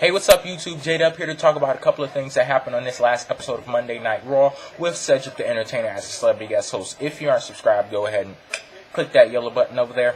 Hey, what's up, YouTube? J-Dub here to talk about a couple of things that happened on this last episode of Monday Night Raw with Cedric the Entertainer as a celebrity guest host. If you aren't subscribed, go ahead and click that yellow button over there.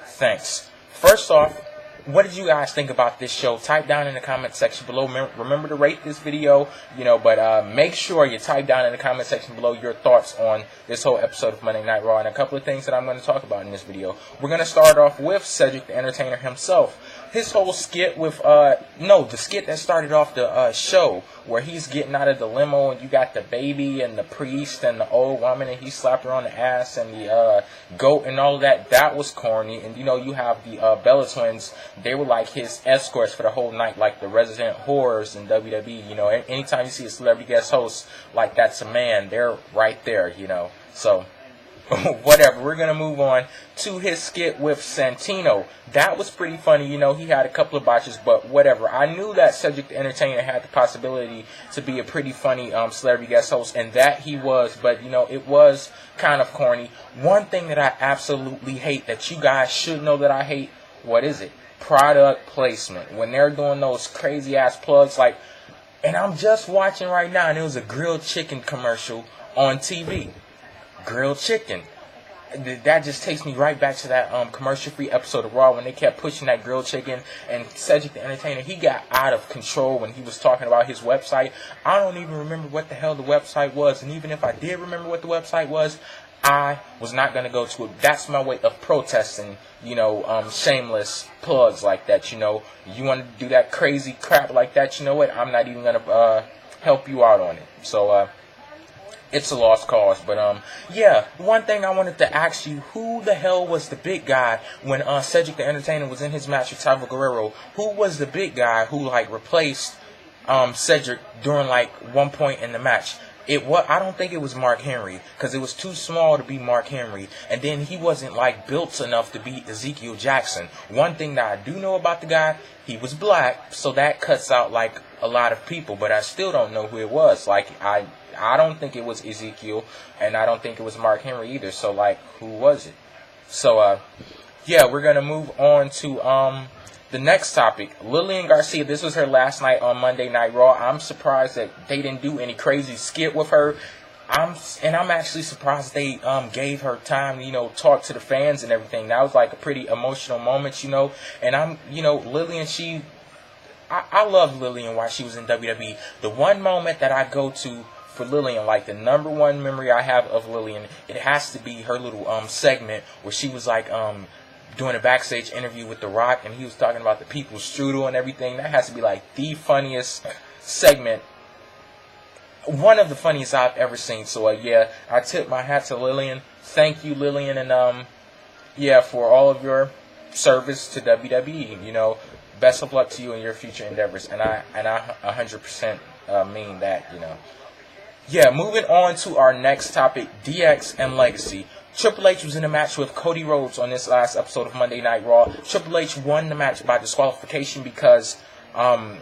Thanks. First off, what did you guys think about this show? Type down in the comment section below. Remember to rate this video, but make sure you type down in the comment section below your thoughts on this whole episode of Monday Night Raw and a couple of things that I'm going to talk about in this video. We're going to start off with Cedric the Entertainer himself. His whole skit with, the skit that started off the show where he's getting out of the limo and you got the baby and the priest and the old woman and he slapped her on the ass and the goat and all of that. That was corny. And, you have the Bella Twins. They were like his escorts for the whole night, like the resident whores in WWE. Anytime you see a celebrity guest host, like that's a man, they're right there, So, whatever. We're going to move on to his skit with Santino. That was pretty funny. He had a couple of botches, but whatever. I knew that Cedric the Entertainer had the possibility to be a pretty funny celebrity guest host, and that he was, but, it was kind of corny. One thing that I absolutely hate, that you guys should know that I hate, what is it? Product placement. When they're doing those crazy-ass plugs, and I'm just watching right now, and it was a grilled chicken commercial on TV. Grilled chicken. That just takes me right back to that commercial-free episode of Raw when they kept pushing that grilled chicken. And Cedric the Entertainer, he got out of control when he was talking about his website. I don't even remember what the hell the website was. And even if I did remember what the website was, I was not going to go to it. That's my way of protesting, shameless plugs like that. You want to do that crazy crap like that, you know what? I'm not even going to help you out on it. So, it's a lost cause, but one thing I wanted to ask you, who the hell was the big guy when Cedric the Entertainer was in his match with Chavo Guerrero? Who was the big guy who replaced Cedric during one point in the match? I don't think it was Mark Henry, because it was too small to be Mark Henry, and then he wasn't built enough to beat Ezekiel Jackson. One thing that I do know about the guy, he was black, so that cuts out a lot of people, but I still don't know who it was. I don't think it was Ezekiel, and I don't think it was Mark Henry either. So, who was it? So, we're going to move on to the next topic. Lillian Garcia, this was her last night on Monday Night Raw. I'm surprised that they didn't do any crazy skit with her. I'm actually surprised they gave her time to, talk to the fans and everything. That was a pretty emotional moment, And Lillian, I love Lillian while she was in WWE. The one moment that I go to for Lillian, the number one memory I have of Lillian, it has to be her little segment where she was doing a backstage interview with The Rock, and he was talking about the people's strudel and everything. That has to be the funniest segment, one of the funniest I've ever seen. So I tip my hat to Lillian. Thank you, Lillian, and for all of your service to WWE. Best of luck to you in your future endeavors, and I 100% mean that. Moving on to our next topic, DX and Legacy. Triple H was in a match with Cody Rhodes on this last episode of Monday Night Raw. Triple H won the match by disqualification because Ted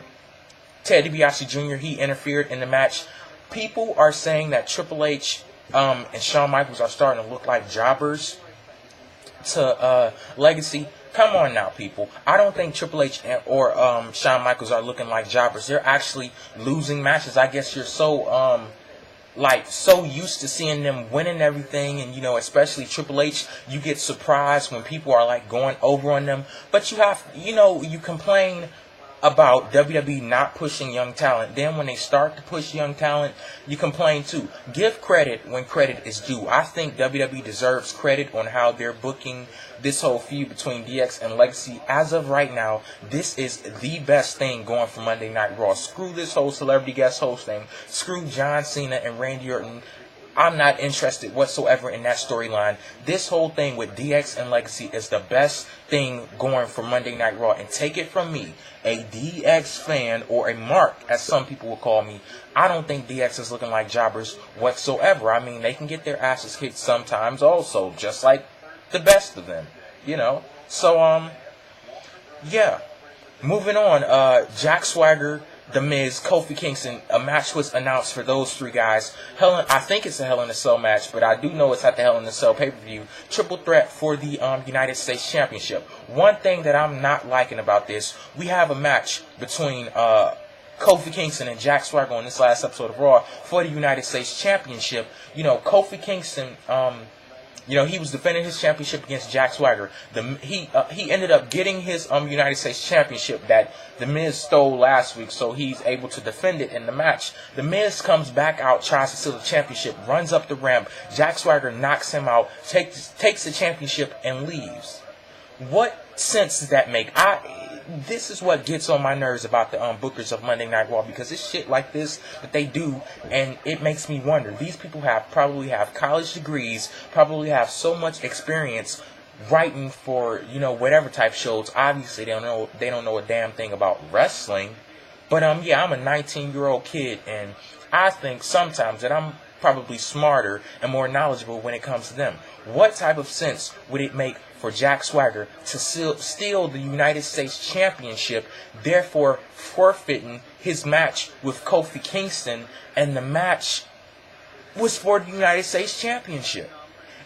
DiBiase Jr., he interfered in the match. People are saying that Triple H and Shawn Michaels are starting to look like jobbers to Legacy. Come on now, people. I don't think Triple H or Shawn Michaels are looking like jobbers. They're actually losing matches. I guess you're so so used to seeing them winning everything, and especially Triple H, you get surprised when people are going over on them. But you have, you complain about WWE not pushing young talent. Then when they start to push young talent, you complain too. Give credit when credit is due. I think WWE deserves credit on how they're booking this whole feud between DX and Legacy. As of right now, this is the best thing going for Monday Night Raw. Screw this whole celebrity guest host thing. Screw John Cena and Randy Orton. I'm not interested whatsoever in that storyline. This whole thing with DX and Legacy is the best thing going for Monday Night Raw. And take it from me, a DX fan, or a mark, as some people will call me, I don't think DX is looking like jobbers whatsoever. I mean, they can get their asses kicked sometimes also, just like the best of them, So, moving on, Jack Swagger The Miz, Kofi Kingston. A match was announced for those three guys. I think it's a Hell in a Cell match, but I do know it's at the Hell in a Cell pay-per-view. Triple threat for the United States Championship. One thing that I'm not liking about this, we have a match between Kofi Kingston and Jack Swagger on this last episode of Raw for the United States Championship. You know, Kofi Kingston, he was defending his championship against Jack Swagger. He ended up getting his United States Championship that The Miz stole last week, so he's able to defend it in the match. The Miz comes back out, tries to steal the championship, runs up the ramp. Jack Swagger knocks him out, takes the championship, and leaves. What sense does that make? This is what gets on my nerves about the bookers of Monday Night Raw, because it's shit like this that they do, and it makes me wonder. These people probably have college degrees, probably have so much experience writing for, whatever type shows. Obviously, they don't know a damn thing about wrestling. But I'm a 19-year-old kid, and I think sometimes that I'm probably smarter and more knowledgeable when it comes to them. What type of sense would it make for Jack Swagger to steal the United States Championship, therefore forfeiting his match with Kofi Kingston, and the match was for the United States Championship?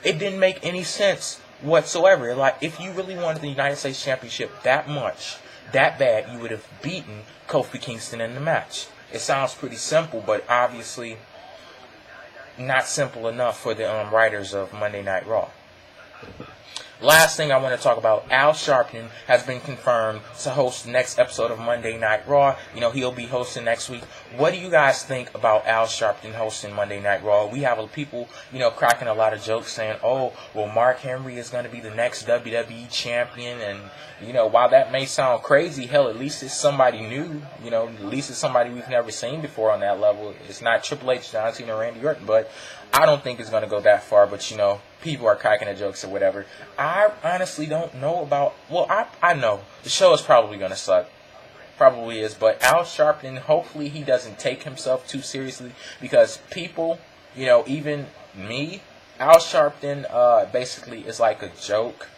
It didn't make any sense whatsoever. Like, if you really wanted the United States Championship that much, that bad, you would have beaten Kofi Kingston in the match. It sounds pretty simple, but obviously not simple enough for the writers of Monday Night Raw. Last thing I want to talk about, Al Sharpton has been confirmed to host the next episode of Monday Night Raw. He'll be hosting next week. What do you guys think about Al Sharpton hosting Monday Night Raw? We have people, cracking a lot of jokes saying, oh, well, Mark Henry is going to be the next WWE champion. And, while that may sound crazy, hell, at least it's somebody new. At least it's somebody we've never seen before on that level. It's not Triple H, John Cena, or Randy Orton, but I don't think it's going to go that far. But, people are cracking the jokes or whatever. I honestly don't know about... Well, I know. The show is probably going to suck. Probably is. But Al Sharpton, hopefully he doesn't take himself too seriously. Because people, even me, Al Sharpton basically is like a joke.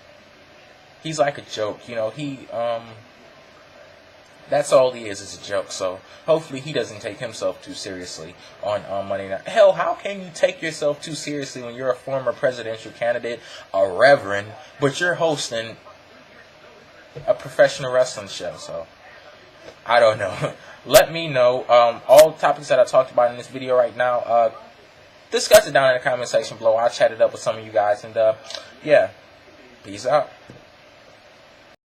He's like a joke. That's all he is a joke. So hopefully he doesn't take himself too seriously on Monday Night. Hell, how can you take yourself too seriously when you're a former presidential candidate, a reverend, but you're hosting a professional wrestling show? So I don't know. Let me know all the topics that I talked about in this video right now. Discuss it down in the comment section below. I'll chat it up with some of you guys, and yeah, peace out.